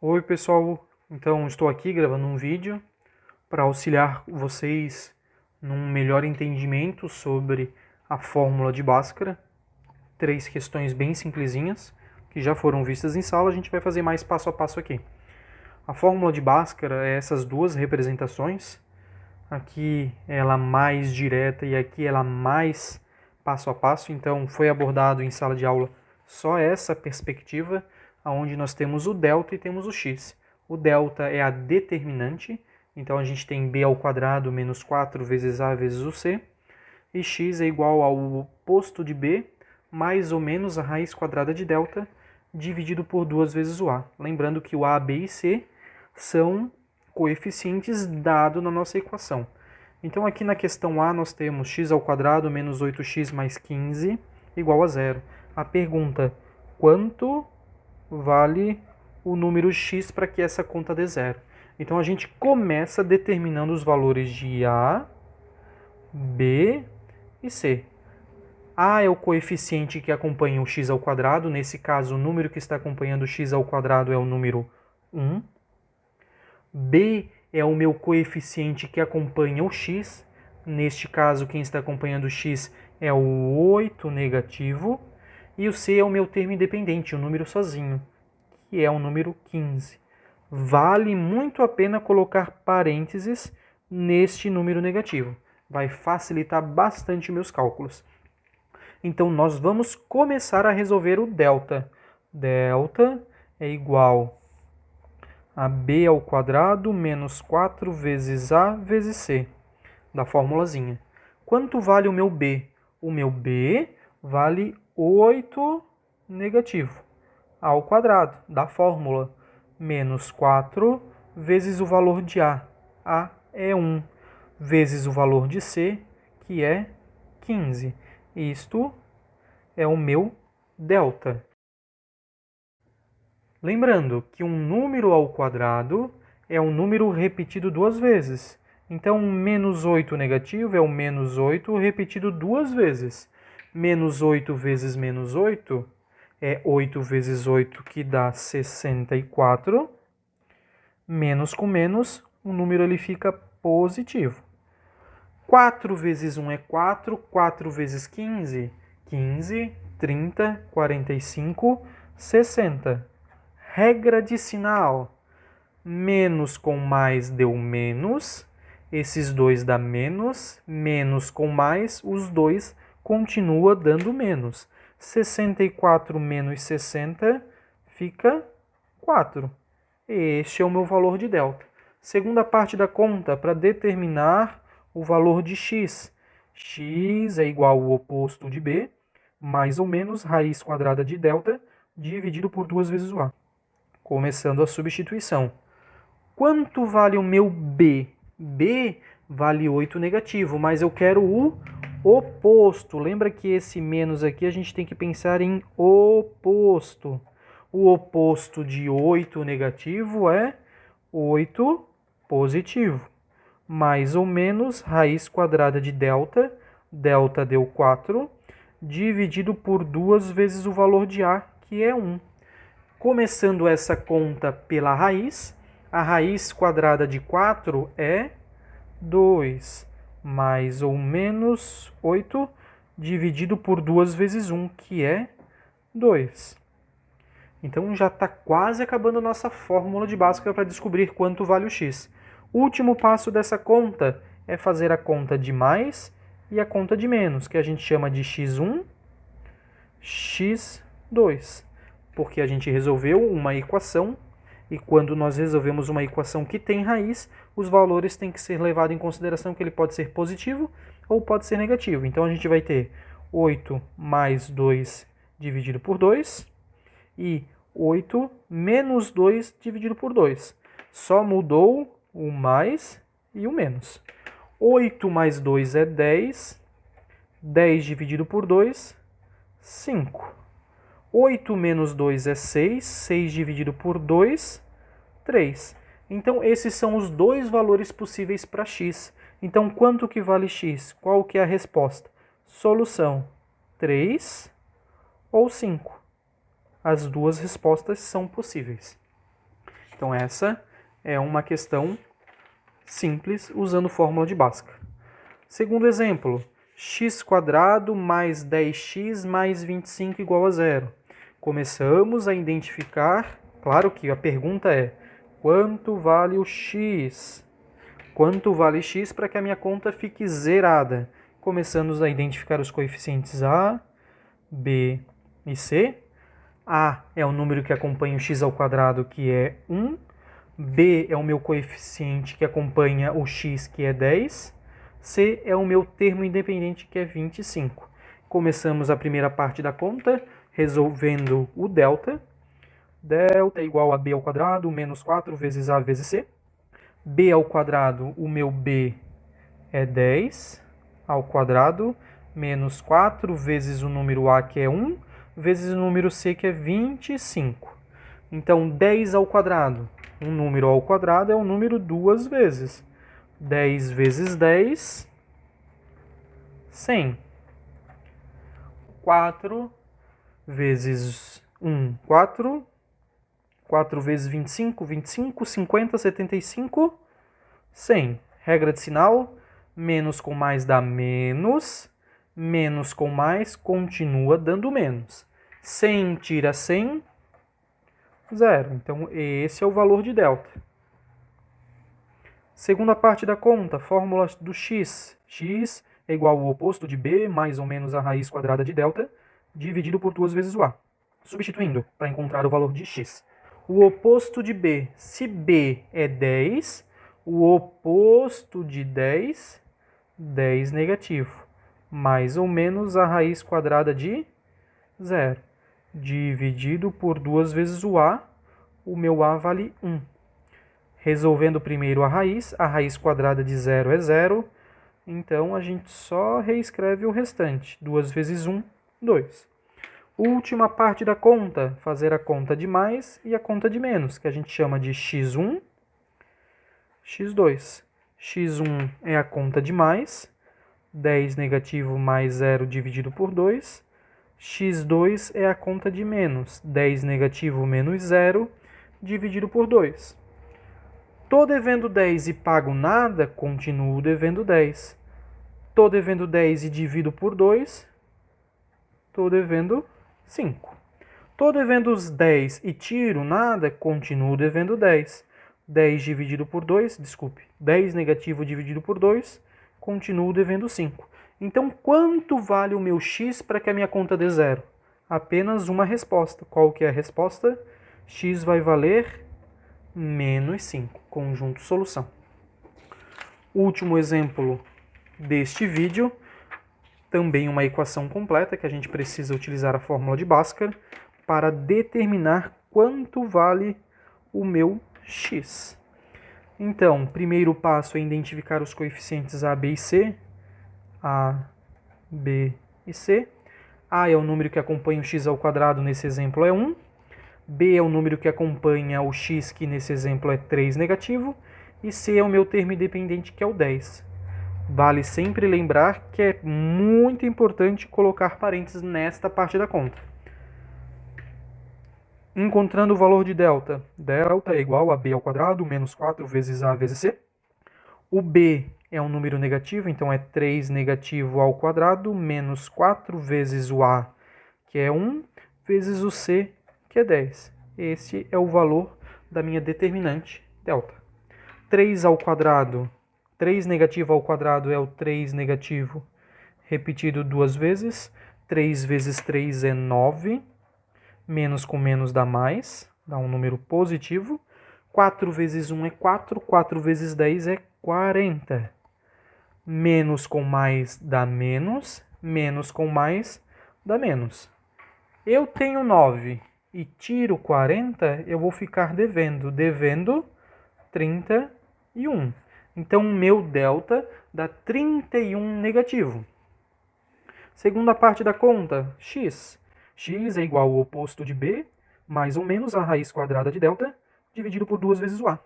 Oi pessoal, então estou aqui gravando um vídeo para auxiliar vocês num melhor entendimento sobre a fórmula de Bhaskara. 3 questões bem simplesinhas que já foram vistas em sala, a gente vai fazer mais passo a passo aqui. A fórmula de Bhaskara é essas duas representações, aqui ela mais direta e aqui ela mais passo a passo, então foi abordado em sala de aula só essa perspectiva, onde nós temos o delta e temos o x. O delta é a determinante, então a gente tem b ao quadrado menos 4 vezes a vezes o c, e x é igual ao oposto de b, mais ou menos a raiz quadrada de delta, dividido por 2 vezes o a. Lembrando que o a, b e c são coeficientes dados na nossa equação. Então aqui na questão A nós temos x ao quadrado menos 8x mais 15 igual a zero. A pergunta, quanto vale o número x para que essa conta dê zero? Então a gente começa determinando os valores de A, B e C. A é o coeficiente que acompanha o x ao quadrado, nesse caso o número que está acompanhando o x ao quadrado é o número 1. B é o meu coeficiente que acompanha o x, neste caso quem está acompanhando o x é o 8 negativo, e o C é o meu termo independente, o número sozinho, que é o número 15. Vale muito a pena colocar parênteses neste número negativo, vai facilitar bastante meus cálculos. Então nós vamos começar a resolver o delta. Delta é igual a b ao quadrado menos 4 vezes a vezes c, da formulazinha. Quanto vale o meu b? O meu b vale 8 negativo, a ao quadrado, da fórmula, menos 4 vezes o valor de a é 1, vezes o valor de c, que é 15. Isto é o meu delta. Lembrando que um número ao quadrado é um número repetido duas vezes. Então, menos 8 negativo é o menos 8 repetido duas vezes. Menos 8 vezes menos 8 é 8 vezes 8, que dá 64. Menos com menos, o número ele fica positivo. 4 vezes 1 é 4, 4 vezes 15, 15, 30, 45, 60. Regra de sinal. Menos com mais deu menos. Esses dois dá menos. Menos com mais, os dois continua dando menos. 64 menos 60 fica 4. Este é o meu valor de delta. Segunda parte da conta, para determinar o valor de x. X é igual ao oposto de b, mais ou menos raiz quadrada de delta, dividido por 2 vezes o a. Começando a substituição. Quanto vale o meu b? B vale 8 negativo, mas eu quero o oposto. Lembra que esse menos aqui a gente tem que pensar em oposto. O oposto de 8 negativo é 8 positivo. Mais ou menos raiz quadrada de delta, delta deu 4, dividido por 2 vezes o valor de a, que é 1. Começando essa conta pela raiz, a raiz quadrada de 4 é 2, mais ou menos 8, dividido por 2 vezes 1, que é 2. Então já está quase acabando a nossa fórmula de Bhaskara para descobrir quanto vale o x. O último passo dessa conta é fazer a conta de mais e a conta de menos, que a gente chama de x1, x2. Porque a gente resolveu uma equação, e quando nós resolvemos uma equação que tem raiz, os valores têm que ser levados em consideração que ele pode ser positivo ou pode ser negativo. Então a gente vai ter 8 mais 2 dividido por 2 e 8 menos 2 dividido por 2. Só mudou o mais e o menos. 8 mais 2 é 10, 10 dividido por 2, 5. 8 menos 2 é 6, 6 dividido por 2, 3. Então, esses são os dois valores possíveis para x. Então, quanto que vale x? Qual que é a resposta? Solução: 3 ou 5. As duas respostas são possíveis. Então essa é uma questão simples usando fórmula de Bhaskara. Segundo exemplo, x² mais 10x mais 25 igual a zero. Começamos a identificar, claro que a pergunta é, quanto vale o x? Quanto vale x para que a minha conta fique zerada? Começamos a identificar os coeficientes a, b e c. A é o número que acompanha o x², que é 1. B é o meu coeficiente que acompanha o x, que é 10. C é o meu termo independente, que é 25. Começamos a primeira parte da conta resolvendo o delta. Delta é igual a b² menos 4 vezes a vezes c. b², o meu b é 10 ao quadrado, menos 4 vezes o número a, que é 1, vezes o número c, que é 25. Então, 10 ao quadrado. Um número ao quadrado é um número duas vezes. 10 vezes 10, 100. 4 vezes 1, 4. 4 vezes 25, 25, 50, 75, 100. Regra de sinal, menos com mais dá menos, menos com mais continua dando menos. 100 tira 100, 0. Então, esse é o valor de delta. Segunda parte da conta, fórmula do x. X é igual ao oposto de b mais ou menos a raiz quadrada de delta, dividido por 2 vezes o a. Substituindo, para encontrar o valor de x. O oposto de b, se b é 10, o oposto de 10, 10 negativo, mais ou menos a raiz quadrada de 0, dividido por 2 vezes o meu a vale 1. Resolvendo primeiro a raiz quadrada de 0 é 0, então a gente só reescreve o restante. 2 vezes 1, 2. Última parte da conta, fazer a conta de mais e a conta de menos, que a gente chama de x1, x2. x1 é a conta de mais, 10 negativo mais 0 dividido por 2. x2 é a conta de menos, 10 negativo menos 0 dividido por 2. Tô devendo 10 e pago nada, continuo devendo 10. Tô devendo 10 e divido por 2, tô devendo 5. Tô devendo os 10 e tiro nada, continuo devendo 10. 10 dividido por 2, 10 negativo dividido por 2, continuo devendo 5. Então, quanto vale o meu x para que a minha conta dê zero? Apenas uma resposta. Qual que é a resposta? X vai valer menos 5. Conjunto solução. Último exemplo deste vídeo. Também uma equação completa que a gente precisa utilizar a fórmula de Bhaskara para determinar quanto vale o meu x. Então, o primeiro passo é identificar os coeficientes a, b e c. A, b e c. A é o número que acompanha o x², nesse exemplo é 1. B é o número que acompanha o x, que nesse exemplo é 3 negativo. E c é o meu termo independente, que é o 10. Vale sempre lembrar que é muito importante colocar parênteses nesta parte da conta. Encontrando o valor de delta. Delta é igual a b² menos 4 vezes a vezes c. O b é um número negativo, então é 3 negativo ao quadrado menos 4 vezes o a, que é 1, vezes o c, que é 10. Esse é o valor da minha determinante delta. 3 ao quadrado. 3 negativo ao quadrado é o 3 negativo repetido duas vezes. 3 vezes 3 é 9. Menos com menos dá mais, dá um número positivo. 4 vezes 1 é 4. 4 vezes 10 é 40. Menos com mais dá menos. Menos com mais dá menos. Eu tenho 9 e tiro 40, eu vou ficar devendo 31. Então, o meu delta dá 31 negativo. Segunda parte da conta, x. X é igual ao oposto de b, mais ou menos a raiz quadrada de delta, dividido por 2 vezes o a.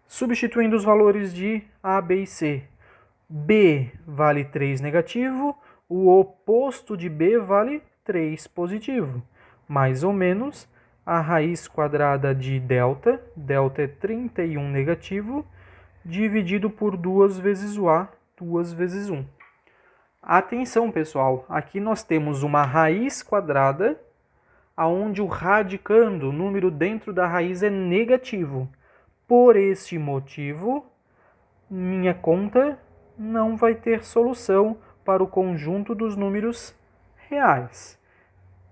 Substituindo os valores de a, b e c. B vale 3 negativo, o oposto de b vale 3 positivo. Mais ou menos a raiz quadrada de delta, delta é 31 negativo, dividido por 2 vezes o A, 2 vezes 1. Atenção, pessoal, aqui nós temos uma raiz quadrada, onde o radicando, o número dentro da raiz, é negativo. Por este motivo, minha conta não vai ter solução para o conjunto dos números reais.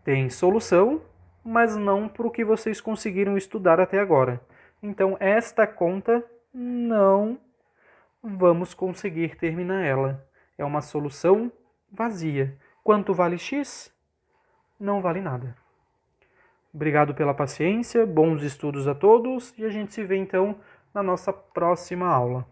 Tem solução, mas não para o que vocês conseguiram estudar até agora. Então, esta conta não vamos conseguir terminar ela. É uma solução vazia. Quanto vale x? Não vale nada. Obrigado pela paciência, bons estudos a todos e a gente se vê então na nossa próxima aula.